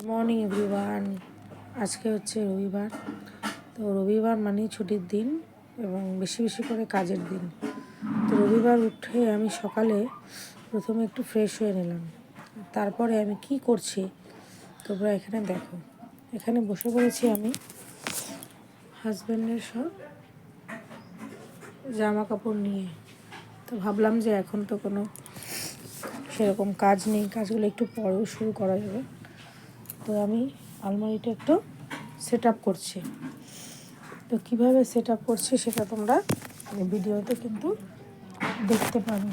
Morning everyone. আজকে হচ্ছে রবিবার। তো রবিবার মানেই ছুটির দিন এবং বেশি বেশি করে কাজের দিন। তো রবিবার উঠে আমি সকালে প্রথমে একটু ফ্রেশ হয়ে নিলাম। তারপরে আমি কি করছি তোমরা এখানে দেখো। এখানে বসে পড়েছি আমি হাজব্যান্ডের সব জামা কাপড় নিয়ে। তো ভাবলাম যে এখন তো কোনো সেরকম কাজ নেই, কাজগুলো একটু পরেও শুরু করা যাবে। তো আমি আলমারিটা একটু সেট আপ করছি। তো কীভাবে সেট আপ করছি সেটা তোমরা ভিডিওতে কিন্তু দেখতে পাবে।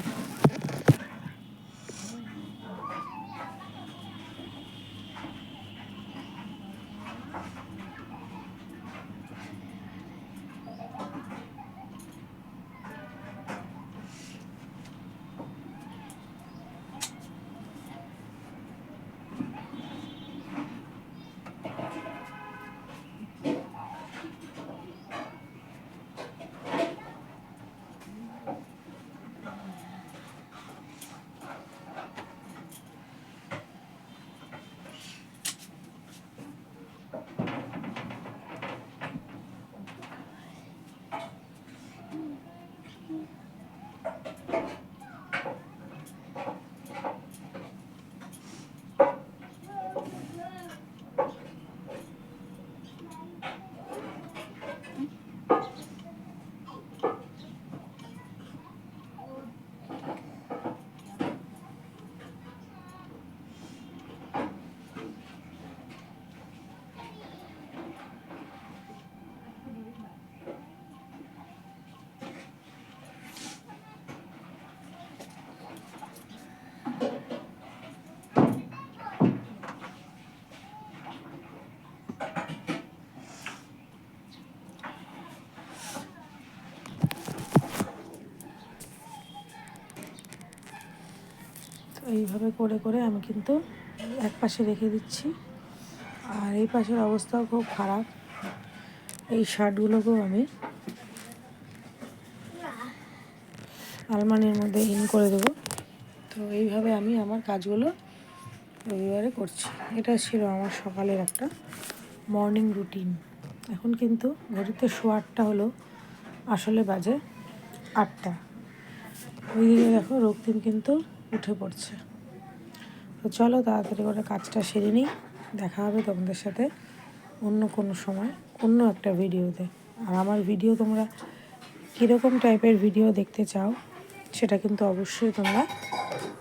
তো এইভাবে করে করে আমি কিন্তু এক পাশে রেখে দিচ্ছি। আর এই পাশের অবস্থাও খুব খারাপ। এই শার্টগুলোকেও আমি আলমারির মধ্যে ইন করে দেবো। তো এইভাবে আমি আমার কাজগুলো রবিবারে করছি। এটা ছিল আমার সকালের একটা মর্নিং রুটিন। এখন কিন্তু ঘড়িতে 8:15 হলো, আসলে বাজে 8টা। ওইদিকে দেখো রক্তিম কিন্তু উঠে পড়ছে। তো চলো তাড়াতাড়ি করে কাজটা সেরে নিই। দেখা হবে তোমাদের সাথে অন্য কোনো সময় অন্য একটা ভিডিওতে। আর আমার ভিডিও তোমরা কীরকম টাইপের ভিডিও দেখতে চাও সেটা কিন্তু অবশ্যই তোমরা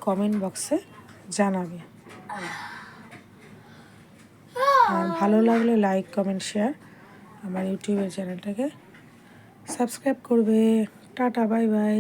কমেন্ট বক্সে জানাবে। আর ভালো লাগলে লাইক, কমেন্ট, শেয়ার আমার ইউটিউবের চ্যানেলটাকে সাবস্ক্রাইব করবে। Tata, bye bye.